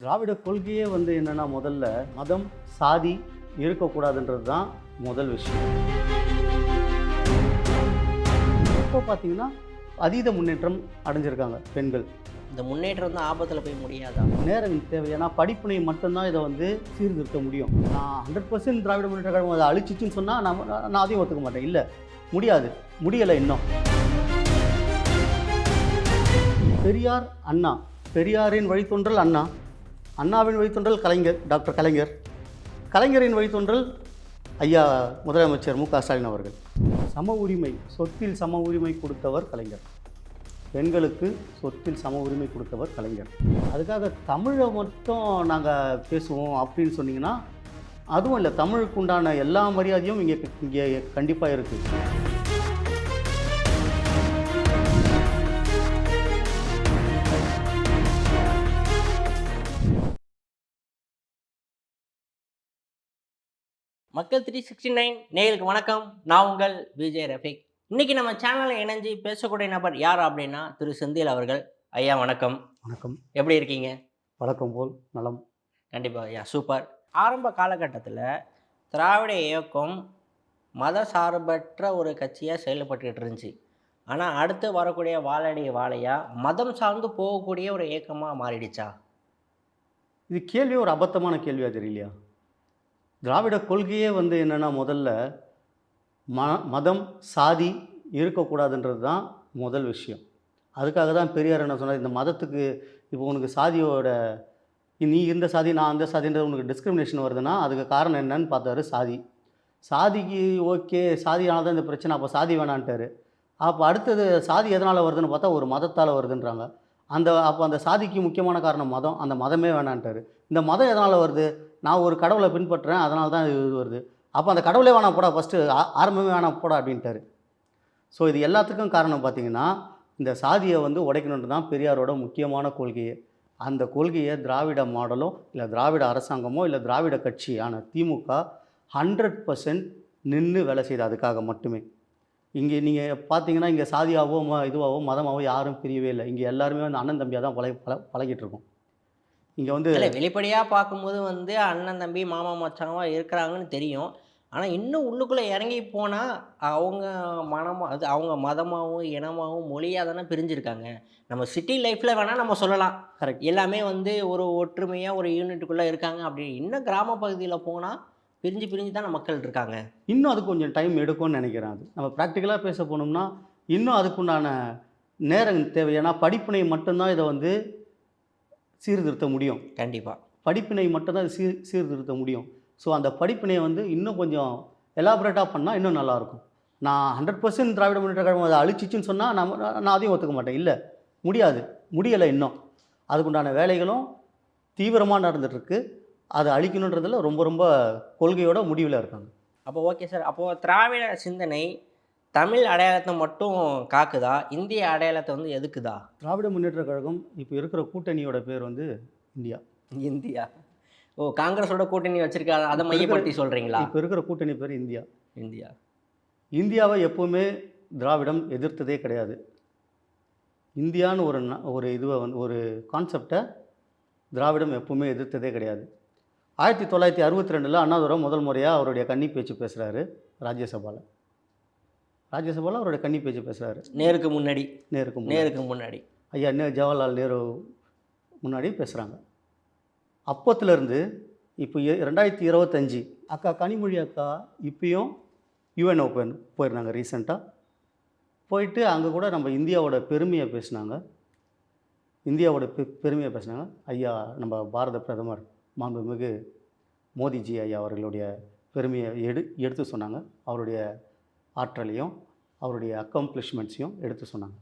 திராவிட கொள்கையே என்னன்னா முதல்ல மதம் சாதி இருக்கக்கூடாதுன்றது தான் முதல் விஷயம். இப்போ பார்த்தீங்கன்னா அதீத முன்னேற்றம் அடைஞ்சிருக்காங்க பெண்கள். இந்த முன்னேற்றம் வந்து ஆபத்தில் போய் முடியாதா? நேரம் தேவை. ஏன்னா படிப்பினை மட்டும்தான் இதை சீர்திருத்த முடியும். நான் 100% திராவிட முன்னேற்ற கழகம் அதை அழிச்சிச்சுன்னு சொன்னால் நான் அதையும் ஒத்துக்க மாட்டேன். இல்லை, முடியாது, முடியலை இன்னும். பெரியார் அண்ணா, பெரியாரின் வழித்தோன்றல் அண்ணா, அண்ணாவின் வழித்தோன்றல் கலைஞர், டாக்டர் கலைஞர், கலைஞரின் வழித்தோன்றல் ஐயா முதலமைச்சர் மு.க. ஸ்டாலின் அவர்கள். சம உரிமை, சொத்தில் சம உரிமை கொடுத்தவர் கலைஞர். பெண்களுக்கு சொத்தில் சம உரிமை கொடுத்தவர் கலைஞர். அதுக்காக தமிழை மட்டும் நாங்கள் பேசுவோம் அப்படின்னு சொன்னீங்கன்னா அதுவும் இல்லை. தமிழுக்கு உண்டான எல்லா மரியாதையும் இங்கே கண்டிப்பாக இருக்குது. மக்கள் 369 நேயர்களுக்கு வணக்கம். நான் உங்கள் விஜய் ரஃபீக். இன்னைக்கு நம்ம சேனலில் இணைஞ்சு பேசக்கூடிய நபர் யார் அப்படின்னா திரு செந்தில் அவர்கள். ஐயா வணக்கம். வணக்கம். எப்படி இருக்கீங்க? வழக்கம் போல் நலம். கண்டிப்பாக ஐயா, சூப்பர். ஆரம்ப காலகட்டத்தில் திராவிட இயக்கம் மத சார்பற்ற ஒரு கட்சியாக செயல்பட்டுக்கிட்டு இருந்துச்சு. ஆனால் அடுத்து வரக்கூடிய வாழடைய வாழையாக மதம் சார்ந்து போகக்கூடிய ஒரு இயக்கமாக மாறிடுச்சா? இது கேள்வி ஒரு அபத்தமான கேள்வியாக தெரியலையா? திராவிட கொள்கையே என்னென்னா முதல்ல மதம் சாதி இருக்கக்கூடாதுன்றது தான் முதல் விஷயம். அதுக்காக தான் பெரியார் என்ன சொன்னார், இந்த மதத்துக்கு இப்போ உனக்கு சாதியோட நீ இந்த சாதி நான் அந்த சாதின்றது உனக்கு டிஸ்கிரிமினேஷன் வருதுன்னா அதுக்கு காரணம் என்னன்னு பார்த்தாரு, சாதி. சாதிக்கு ஓகே, சாதியானால் தான் இந்த பிரச்சனை, அப்போ சாதி வேணான்ட்டார். அப்போ அடுத்தது சாதி எதனால் வருதுன்னு பார்த்தா ஒரு மதத்தால் வருதுன்றாங்க. அப்போ அந்த சாதிக்கு முக்கியமான காரணம் மதம், அந்த மதமே வேணான்ட்டார். இந்த மதம் எதனால் வருது, நான் ஒரு கடவுளை பின்பற்றுறேன் அதனால தான் இது வருது, அப்போ அந்த கடவுளே வேணாம் போடா, ஃபஸ்ட்டு ஆரம்பமே வேணாம் போடா அப்படின்ட்டார். ஸோ இது எல்லாத்துக்கும் காரணம் பார்த்திங்கன்னா இந்த சாதியை உடைக்கணுன்றது தான் பெரியாரோட முக்கியமான கொள்கையே. அந்த கொள்கையை திராவிட மாடலோ இல்லை திராவிட அரசாங்கமோ இல்லை திராவிட கட்சியான திமுக 100% நின்று வேலை செய்யுது அதுக்காக மட்டுமே. இங்கே நீங்கள் பார்த்தீங்கன்னா இங்கே சாதியாவோ இதுவாகவோ மதமாகவோ யாரும் பிரியவே இல்லை. இங்கே எல்லாருமே அண்ணன் தம்பியாக தான் பழகிட்டு இருக்கோம். இங்கே இல்லை, வெளிப்படையாக பார்க்கும்போது அண்ணன் தம்பி மாமா மச்சாவா இருக்கிறாங்கன்னு தெரியும். ஆனால் இன்னும் உள்ளுக்குள்ளே இறங்கி போனால் அவங்க அது அவங்க மதமாகவும் இனமாகவும் மொழியாக தானே பிரிஞ்சிருக்காங்க. நம்ம சிட்டி லைஃப்பில் வேணால் நம்ம சொல்லலாம், கரெக்ட், எல்லாமே ஒரு ஒற்றுமையாக ஒரு யூனிட்டுக்குள்ளே இருக்காங்க. அப்படி இன்னும் கிராம பகுதியில் போனால் பிரிஞ்சு தானே மக்கள் இருக்காங்க. இன்னும் அது கொஞ்சம் டைம் எடுக்கும்னு நினைக்கிறேன். அது நம்ம ப்ராக்டிக்கலாக பேச போனோம்னா இன்னும் அதுக்குண்டான நேரம் தேவை. ஏன்னா படிப்பினை மட்டும்தான் இதை சீர்திருத்த முடியும். கண்டிப்பாக படிப்பினை மட்டும்தான் சீர்திருத்த முடியும். ஸோ அந்த படிப்பினையை இன்னும் கொஞ்சம் எலாபரேட்டாக பண்ணால் இன்னும் நல்லாயிருக்கும். நான் 100% திராவிட முன்னேற்ற கழகம் அதை அழிச்சிச்சுன்னு சொன்னால் நான் அதையும் ஒத்துக்க மாட்டேன். இல்லை, முடியாது, முடியலை இன்னும். அதுக்குண்டான வேலைகளும் தீவிரமாக நடந்துகிட்ருக்கு. அதை அழிக்கணுன்றதில் ரொம்ப ரொம்ப கொள்கையோட முடிவில் இருக்காங்க. அப்போ ஓகே சார். அப்போது திராவிட சிந்தனை தமிழ் அடையாளத்தை மட்டும் காக்குதா, இந்திய அடையாளத்தை எதுக்குதா? திராவிட முன்னேற்ற கழகம் இப்போ இருக்கிற கூட்டணியோட பேர் இந்தியா. இந்தியா? ஓ, காங்கிரஸோட கூட்டணி வச்சிருக்காங்க, அதை மையப்படுத்தி சொல்கிறீங்களா? இப்போ இருக்கிற கூட்டணி பேர் இந்தியா. இந்தியா. இந்தியாவை எப்போவுமே திராவிடம் எதிர்த்ததே கிடையாது. இந்தியான்னு ஒரு இதுவை ஒரு கான்செப்டை திராவிடம் எப்போவுமே எதிர்த்ததே கிடையாது. 1962 அண்ணாதுரை முதல் முறையாக அவருடைய கன்னி பேச்சு பேசுகிறாரு ராஜ்யசபாவில். அவருடைய கன்னி பேச்சு பேசுகிறாரு. நேருக்கு முன்னாடி ஐயா ஜவஹர்லால் நேரு முன்னாடி பேசுகிறாங்க. அப்போத்துலேருந்து இப்போ 2025 அக்கா கனிமொழி அக்கா இப்பயும் UN ஓப்பன் போயிருந்தாங்க. ரீசெண்டாக போயிட்டு அங்கே கூட நம்ம இந்தியாவோட பெருமையை பேசினாங்க. ஐயா நம்ம பாரத பிரதமர் மாண்புமிகு மோடிஜி ஐயா அவர்களுடைய பெருமையை எடுத்து சொன்னாங்க. அவருடைய ஆற்றலையும் அவருடைய அக்கம்ப்ளிஷ்மெண்ட்ஸையும் எடுத்து சொன்னாங்க.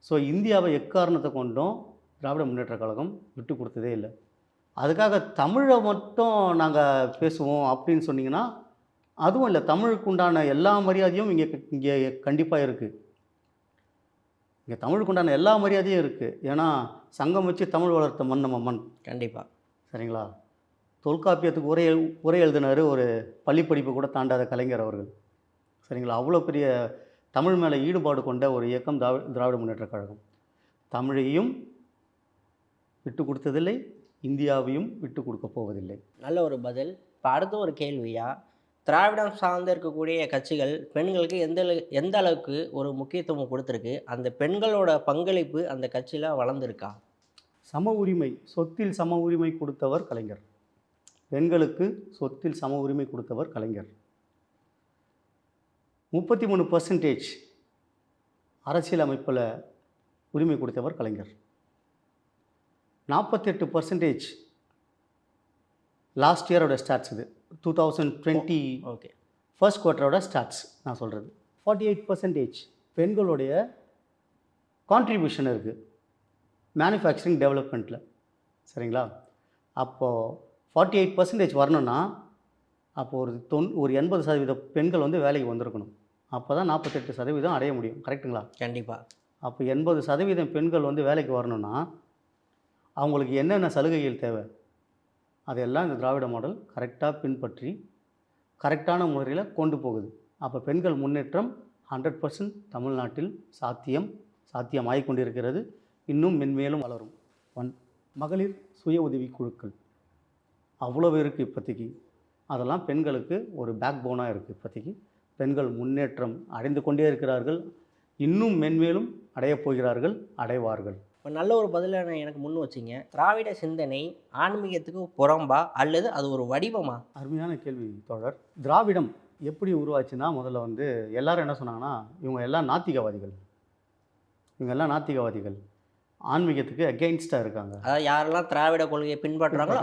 ஸோ இந்தியாவை எக்காரணத்தை கொண்டும் திராவிட முன்னேற்ற கழகம் விட்டு கொடுத்ததே இல்லை. அதுக்காக தமிழை மட்டும் நாங்கள் பேசுவோம் அப்படின்னு சொன்னிங்கன்னா அதுவும் இல்லை. தமிழுக்கு உண்டான எல்லா மரியாதையும் இங்கே கண்டிப்பாக இருக்குது. இங்கே தமிழுக்கு உண்டான எல்லா மரியாதையும் இருக்குது. ஏன்னா சங்கம் வச்சு தமிழ் வளர்த்த மண் நம்ம மண். கண்டிப்பாக. சரிங்களா? தொல்காப்பியத்துக்கு உரை எழுதினார் ஒரு பள்ளிப்படிப்பு கூட தாண்டாத கலைஞர் அவர்கள். சரிங்களா? அவ்வளோ பெரிய தமிழ் மேலே ஈடுபாடு கொண்ட ஒரு இயக்கம் திராவிட முன்னேற்ற கழகம். தமிழையும் விட்டு கொடுத்ததில்லை, இந்தியாவையும் விட்டு கொடுக்க போவதில்லை. நல்ல ஒரு பதில். இப்போ அடுத்த ஒரு கேள்வியா, திராவிடம் சார்ந்து இருக்கக்கூடிய கட்சிகள் பெண்களுக்கு எந்த அளவுக்கு ஒரு முக்கியத்துவம் கொடுத்துருக்கு? அந்த பெண்களோட பங்களிப்பு அந்த கட்சியில வளர்ந்துருக்கா? சம உரிமை, சொத்தில் சம உரிமை கொடுத்தவர் கலைஞர். பெண்களுக்கு சொத்தில் சம உரிமை கொடுத்தவர் கலைஞர். 33% அரசியல் அமைப்பில் உரிமை கொடுத்தவர் கலைஞர். 48% லாஸ்ட் இயரோட ஸ்டாட்ஸ் இது. 2020 ஓகே. ஃபர்ஸ்ட் குவார்ட்டரோட ஸ்டாட்ஸ் நான் சொல்கிறது. 48% பெண்களுடைய கான்ட்ரிபியூஷன் இருக்குது மேனுஃபேக்சரிங் டெவலப்மெண்ட்டில். சரிங்களா? அப்போது 48% வரணும்னா அப்போது ஒரு 80% பெண்கள் வந்து வேலைக்கு வந்திருக்கணும். அப்போ தான் 48% அடைய முடியும். கரெக்டுங்களா? கண்டிப்பாக. அப்போ 80% பெண்கள் வந்து வேலைக்கு வரணும்னா அவங்களுக்கு என்னென்ன சலுகைகள் தேவை அதெல்லாம் இந்த திராவிட மாடல் கரெக்டாக பின்பற்றி கரெக்டான முறையில் கொண்டு போகுது. அப்போ பெண்கள் முன்னேற்றம் 100% தமிழ்நாட்டில் சாத்தியமாகிக் கொண்டிருக்கிறது. இன்னும் மென்மேலும் வளரும். மகளிர் சுய உதவி குழுக்கள் அவ்வளவு இருக்குது இப்போதைக்கு. அதெல்லாம் பெண்களுக்கு ஒரு பேக் போனாக இருக்குது. இப்போதைக்கு பெண்கள் முன்னேற்றம் அடைந்து கொண்டே இருக்கிறார்கள். இன்னும் மென்மேலும் அடையப் போகிறார்கள், அடைவார்கள். இப்போ நல்ல ஒரு பதிலை எனக்கு முன் வச்சிங்க. திராவிட சிந்தனை ஆன்மீகத்துக்கு புறம்பா அல்லது அது ஒரு வடிவமா? அருமையான கேள்வி தோழர். திராவிடம் எப்படி உருவாச்சுன்னா முதல்ல வந்து எல்லாரும் என்ன சொன்னாங்கன்னா இவங்க எல்லாம் நாத்திகவாதிகள், ஆன்மீகத்துக்கு அகெயின்ஸ்டாக இருக்காங்க. அதாவது யாரெல்லாம் திராவிட கொள்கையை பின்பற்றுறாங்களோ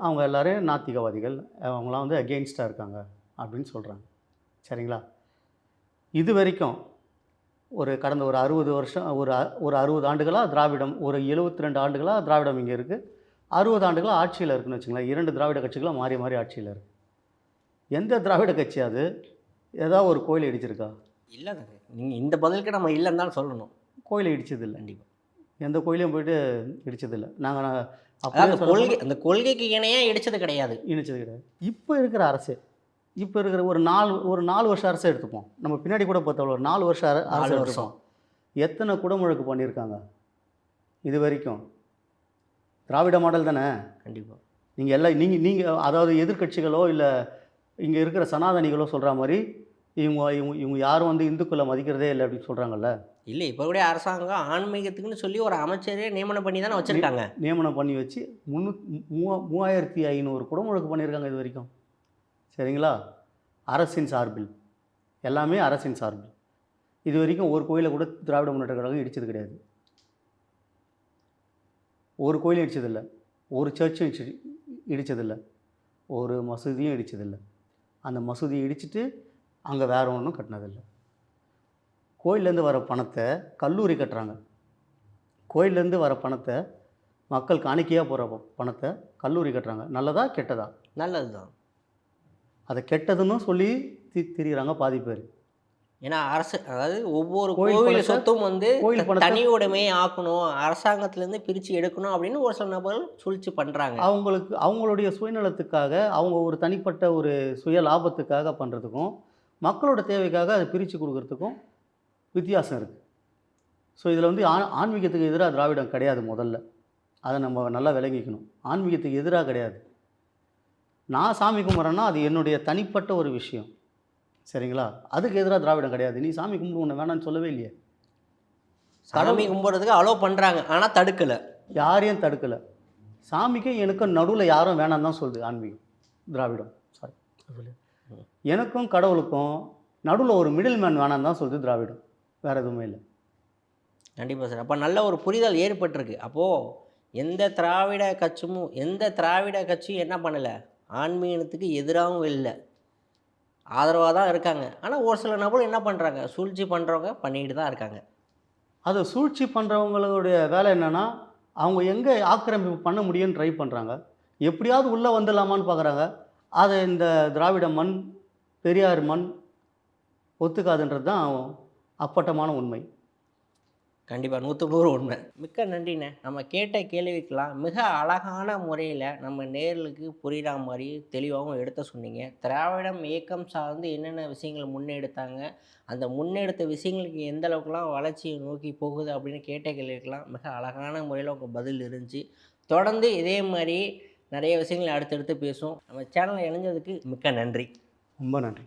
அவங்க எல்லாரும் நாத்திகவாதிகள், அவங்களாம் வந்து அகெயின்ஸ்டாக இருக்காங்க அப்படின்னு சொல்கிறாங்க. சரிங்களா? இது வரைக்கும் கடந்த ஒரு 60 வருஷம் ஒரு 60 ஆண்டுகளாக திராவிடம், ஒரு 72 ஆண்டுகளாக திராவிடம் இங்கே இருக்குது. 60 ஆண்டுகளாக ஆட்சியில் இருக்குன்னு வச்சுங்களேன். 2 திராவிட கட்சிகளும் மாறி மாறி ஆட்சியில் இருக்குது. எந்த திராவிட கட்சியாவது ஏதாவது ஒரு கோயில் இடிச்சிருக்கா? இல்லைங்க. நீங்கள் இந்த பதிலுக்கு நம்ம இல்லைன்னு தான் சொல்லணும். கோயிலை இடிச்சதில்லை. கண்டிப்பாக எந்த கோயிலையும் போயிட்டு இடிச்சதில்லை. நாங்கள் அந்த கொள்கைக்கு இணையாக இடிச்சது கிடையாது. இப்போ இருக்கிற அரசு, இப்போ இருக்கிற ஒரு 4 வருஷம் அரசை எடுத்துப்போம். நம்ம பின்னாடி கூட பார்த்தோம், ஒரு 4 வருஷம் அரசு எடுத்துப்போம். எத்தனை குடமுழுக்கு பண்ணியிருக்காங்க இது வரைக்கும்? திராவிட மாடல் தானே. கண்டிப்பாக. நீங்கள் அதாவது எதிர்க்கட்சிகளோ இல்லை இங்கே இருக்கிற சனாதனிகளோ சொல்கிற மாதிரி இவங்க யாரும் வந்து இந்துக்களை மதிக்கிறதே இல்லை அப்படின்னு சொல்கிறாங்கல்ல. இல்லை, இப்போ கூட அரசாங்கம் ஆன்மீகத்துக்குன்னு சொல்லி ஒரு அமைச்சரே நியமனம் பண்ணி தானே வச்சுருக்காங்க. நியமனம் பண்ணி வச்சு 3500 குடமுழுக்கு பண்ணியிருக்காங்க இது வரைக்கும். சரிங்களா? அரசின் சார்பில், எல்லாமே அரசின் சார்பில். இது வரைக்கும் ஒரு கோயிலை கூட திராவிட முன்னேற்ற கழகம் இடித்தது கிடையாது. ஒரு கோயிலும் இடித்ததில்லை, ஒரு சர்ச்சும் இடித்ததில்லை, ஒரு மசூதியும் இடித்ததில்லை. அந்த மசூதியை இடிச்சிட்டு அங்கே வேறு ஒன்றும் கட்டினதில்லை. கோயிலேருந்து வர பணத்தை கல்லூரி கட்டுறாங்க. கோயிலேருந்து வர பணத்தை, மக்கள் காணிக்கையாக போகிற பணத்தை கல்லூரி கட்டுறாங்க. நல்லதா கெட்டதா? நல்லது தான். அதை கெட்டதுன்னு சொல்லி திரிகிறாங்க பாதி பேர். ஏன்னா அரசு, அதாவது ஒவ்வொரு கோயில் சொத்தும் வந்து தனி உடைமையை ஆக்கணும், அரசாங்கத்திலேருந்து பிரித்து எடுக்கணும் அப்படின்னு ஒரு சில நபர்கள் சூழ்ச்சி பண்ணுறாங்க. அவங்களுடைய சுயநலத்துக்காக, அவங்க ஒரு தனிப்பட்ட ஒரு சுய லாபத்துக்காக பண்ணுறதுக்கும் மக்களோட தேவைக்காக அதை பிரித்து கொடுக்கறதுக்கும் வித்தியாசம் இருக்குது. ஸோ இதில் வந்து ஆன்மீகத்துக்கு எதிராக திராவிடம் கிடையாது. முதல்ல அதை நம்ம நல்லா விளங்கிக்கணும். ஆன்மீகத்துக்கு எதிராக கிடையாது. நான் சாமி கும்பிட்றேன்னா அது என்னுடைய தனிப்பட்ட ஒரு விஷயம். சரிங்களா? அதுக்கு எதிராக திராவிடம் கிடையாது. நீ சாமி கும்பிடு, உன்னை வேணான்னு சொல்லவே இல்லையே. சாமி கும்பிட்றதுக்கு அலோவ் பண்ணுறாங்க, ஆனால் தடுக்கலை. யாரையும் தடுக்கலை. சாமிக்கும் எனக்கும் நடுவில் யாரும் வேணான்னு தான் சொல்லுது ஆன்மீகம், திராவிடம். சாரி, எனக்கும் கடவுளுக்கும் நடுவில் ஒரு மிடில் மேன் வேணான்னு தான் சொல்லுது திராவிடம். வேறு எதுவுமே இல்லை. கண்டிப்பாக சார். அப்போ நல்ல ஒரு புரிதல் ஏற்பட்டிருக்கு. அப்போது எந்த திராவிட கட்சியும் என்ன பண்ணலை, ஆன்மீகத்துக்கு எதிராகவும் இல்லை, ஆதரவாக தான் இருக்காங்க. ஆனால் ஒரு சில நபர்கள் என்ன பண்ணுறாங்க, சூழ்ச்சி பண்ணுறவங்க பண்ணிக்கிட்டு தான் இருக்காங்க. அது சூழ்ச்சி பண்ணுறவங்களுடைய வேலை என்னென்னா, அவங்க எங்கே ஆக்கிரமிப்பு பண்ண முடியும்னு ட்ரை பண்ணுறாங்க. எப்படியாவது உள்ளே வந்துடலாமான்னு பார்க்குறாங்க. அதை இந்த திராவிட மண், பெரியார் மண் ஒத்துக்காதுன்றது தான் அப்பட்டமான உண்மை. கண்டிப்பாக 100% உண்மை. மிக்க நன்றிண்ணே. நம்ம கேட்ட கேள்விக்கெல்லாம் மிக அழகான முறையில் நம்ம நேர்களுக்கு புரிகிற மாதிரி தெளிவாகவும் எடுத்து சொன்னீங்க. திராவிடம் இயக்கம் சார்ந்து என்னென்ன விஷயங்கள் முன்னெடுத்தாங்க, அந்த முன்னெடுத்த விஷயங்களுக்கு எந்த அளவுக்குலாம் வளர்ச்சியை நோக்கி போகுது அப்படின்னு கேட்ட கேள்விக்கெல்லாம் மிக அழகான முறையில் உங்கள் பதில் இருந்துச்சு. தொடர்ந்து இதே மாதிரி நிறைய விஷயங்களை அடுத்தடுத்து பேசும். நம்ம சேனலில் இணைஞ்சதுக்கு மிக்க நன்றி. ரொம்ப நன்றி.